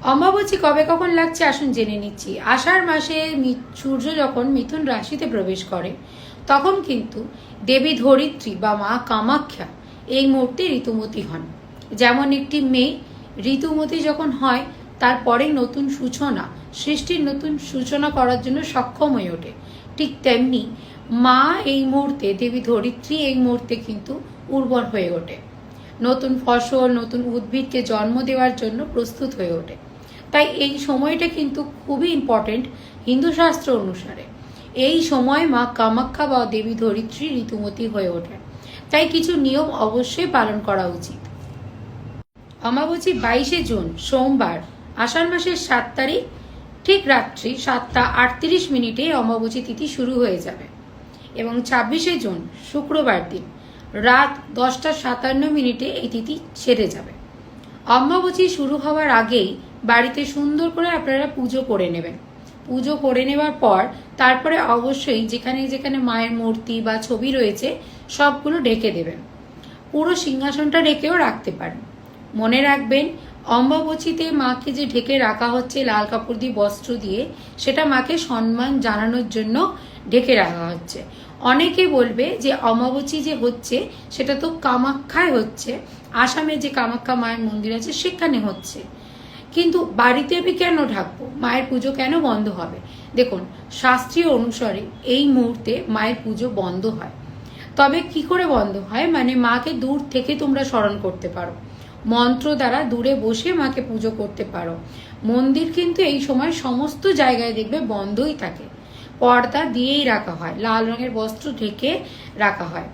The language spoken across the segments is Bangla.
অমাবস্যা কবে কখন লাগছে আসুন জেনে নিচ্ছি। আষাঢ় মাসে সূর্য যখন মিথুন রাশিতে প্রবেশ করে তখন কিন্তু দেবী ধরিত্রী বা মা কামাখ্যা এই মুহূর্তে ঋতুমতী হন। যেমন একটি মেয়ে ঋতুমতী যখন হয় তারপরেই নতুন সূচনা, সৃষ্টির নতুন সূচনা করার জন্য সক্ষম হয়ে ওঠে, ঠিক তেমনি মা এই মুহূর্তে, দেবী ধরিত্রী এই মুহূর্তে কিন্তু উর্বর হয়ে ওঠে, নতুন ফসল, নতুন উদ্ভিদকে জন্ম দেওয়ার জন্য প্রস্তুত হয়ে ওঠে। তাই এই সময়টা কিন্তু খুবই ইম্পর্টেন্ট হিন্দু শাস্ত্র অনুসারে। এই সময় মা কামাখ্যা বা দেবী ধরিত্রী ঋতুমতী হয়ে ওঠে, তাই কিছু নিয়ম অবশ্যই পালন করা উচিত। অমাবস্যা 22শে জুন সোমবার, আষাঢ় মাসের 7 তারিখ, ঠিক রাত্রি 7টা 38 অমাবস্যা তিথি শুরু হয়ে যাবে এবং 26শে জুন শুক্রবার দিন রাত 10টা 57 এই তিথি ছেড়ে যাবে। অমাবস্যা শুরু হওয়ার আগেই বাড়িতে সুন্দর করে আপনারা পুজো করে নেবেন। পুজো করে নেওয়ার পর তারপরে অবশ্যই যেখানে যেখানে মায়ের মূর্তি বা ছবি রয়েছে সবগুলো ঢেকে দেবেন। পুরো সিংহাসনটা ঢেকেও রাখতে পারেন। মনে রাখবেন, অমাবস্যাতে মাকে যে ঢেকে রাখা হচ্ছে লাল কাপড় দিয়ে, বস্ত্র দিয়ে, সেটা মাকে সম্মান জানানোর জন্য ঢেকে রাখা হচ্ছে। অনেকে বলবে যে অমাবস্যা যে হচ্ছে সেটা তো কামাখ্যায় হচ্ছে, আসামে যে কামাখ্যা মায়ের মন্দির আছে সেখানে হচ্ছে, কিন্তু বাড়িতে আমি কেন ঢাকবো, মায়ের পুজো কেন বন্ধ হবে? দেখুন, শাস্ত্রীয় অনুসারে এই মুহূর্তে মায়ের পুজো বন্ধ হয়। তবে কি করে বন্ধ হয়, মানে মাকে দূর থেকে তোমরা স্মরণ করতে পারো, মন্ত্র দ্বারা দূরে বসে মাকে পুজো করতে পারো। মন্দির কিন্তু এই সময় সমস্ত জায়গায় দেখবে বন্ধই থাকে, পর্দা দিয়েই রাখা হয়, লাল রঙের বস্ত্র ঢেকে রাখা হয়।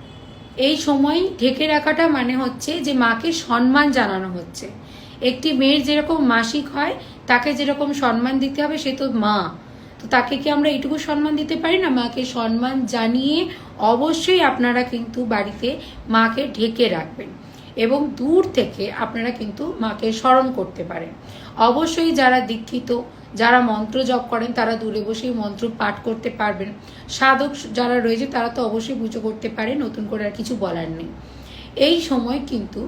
এই সময় ঢেকে রাখাটা মানে হচ্ছে যে মাকে সম্মান জানানো হচ্ছে। একটি মেয়ের যেরকম মাসিক হয়, তাকে যেরকম সম্মান দিতে হবে, সে তো মা, তো তাকে কি আমরা এইটুকু সম্মান দিতে পারি না? মাকে সম্মান জানিয়ে অবশ্যই আপনারা কিন্তু বাড়িতে মাকে ঢেকে রাখবেন এবং দূর থেকে আপনারা কিন্তু মাকে স্মরণ করতে পারেন। অবশ্যই যারা দীক্ষিত, যারা মন্ত্র জপ করেন, তারা দূরে বসেই মন্ত্র পাঠ করতে পারবেন। সাধক যারা রয়েছে তারা তো অবশ্যই পুজো করতে পারে, নতুন করে আর কিছু বলার নেই। এই সময় কিন্তু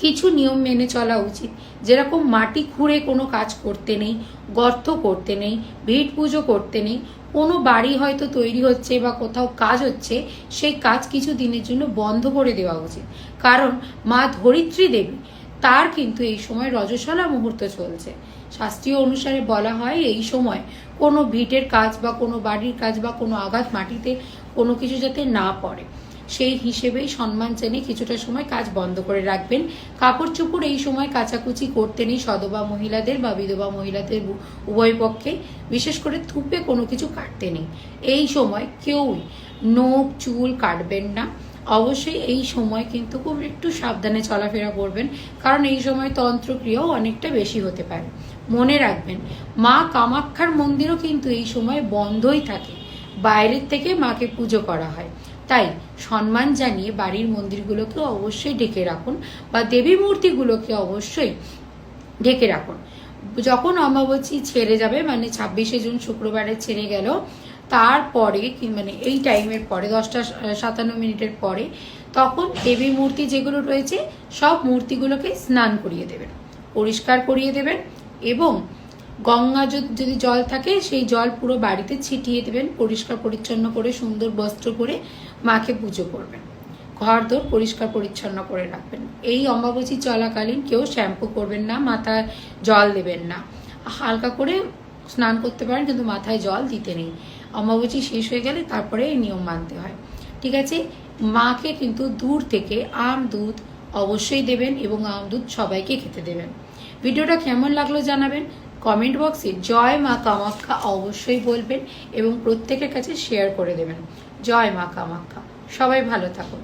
কিছু নিয়ম মেনে চলা উচিত, যেরকম মাটি খুঁড়ে কোনো কাজ করতে নেই, গর্ত করতে নেই, ভিট পুজো করতে নেই। কোনো বাড়ি হয়তো তৈরি হচ্ছে বা কোথাও কাজ হচ্ছে, সেই কাজ কিছু দিনের জন্য বন্ধ করে দেওয়া উচিত। কারণ মা ধরিত্রী দেবী, তার কিন্তু এই সময় রজস্বলা মুহূর্ত চলছে। শাস্ত্রীয় অনুসারে বলা হয় এই সময় কোনো ভিটের কাজ বা কোনো বাড়ির কাজ বা কোনো আঘাত মাটিতে কোনো কিছু যাতে না পড়ে, সেই হিসেবেই সম্মান জানিয়ে কিছুটা সময় কাজ বন্ধ করে রাখবেন। কাপড় চোপড় এই সময় কাচাকুচি করতে নেই, সধবা মহিলাদের বা বিধবা মহিলাদের উভয় পক্ষে। বিশেষ করে থুপে কোনো কিছু কাটতে নেই। এই সময় কেউই নখ চুল কাটবেন না। অবশ্যই এই সময় কিন্তু খুব একটু সাবধানে চলাফেরা করবেন, কারণ এই সময় তন্ত্রক্রিয়াও অনেকটা বেশি হতে পারে। মনে রাখবেন, মা কামাখ্যার মন্দিরও কিন্তু এই সময় বন্ধই থাকে, বাইরের থেকে মাকে পুজো করা হয়। তাই সম্মান জানিয়ে বাড়ির মন্দিরগুলোকে অবশ্যই ঢেকে রাখুন বা দেবী মূর্তিগুলোকে অবশ্যই ঢেকে রাখুন। যখন অমাবস্যা ছেড়ে যাবে, মানে 26শে জুন শুক্রবারে ছেড়ে গেল, তারপরে মানে এই টাইমের পরে 10টা 57 পরে, তখন দেবী মূর্তি যেগুলো রয়েছে সব মূর্তিগুলোকে স্নান করিয়ে দেবেন, পরিষ্কার করিয়ে দেবেন এবং গঙ্গা যদি জল থাকে সেই জল পুরো বাড়িতে ছিটিয়ে দেবেন। পরিষ্কার পরিচ্ছন্ন করে সুন্দর বস্ত্র পরে মাকে পুজো করবেন। ঘর দোর পরিষ্কার পরিচ্ছন্ন করে রাখবেন। এই অমাবস্যা চলাকালীন কেউ শ্যাম্পু করবেন না, মাথায় জল দেবেন না। হালকা করে স্নান করতে পারেন, কিন্তু মাথায় জল দিতে নেই। অমাবস্যা শেষ হয়ে গেলে তারপরে এই নিয়ম মানতে হয়। ঠিক আছে? মাকে কিন্তু দূর থেকে আম দুধ অবশ্যই দেবেন এবং আম দুধ সবাইকে খেতে দেবেন। ভিডিওটা কেমন লাগলো জানাবেন। কমেন্ট বক্সে জয় মা কামাখ্যা অবশ্যই বলবেন এবং প্রত্যেকের কাছে শেয়ার করে দেবেন। জয় মা কামাখ্যা। সবাই ভালো থাকুন।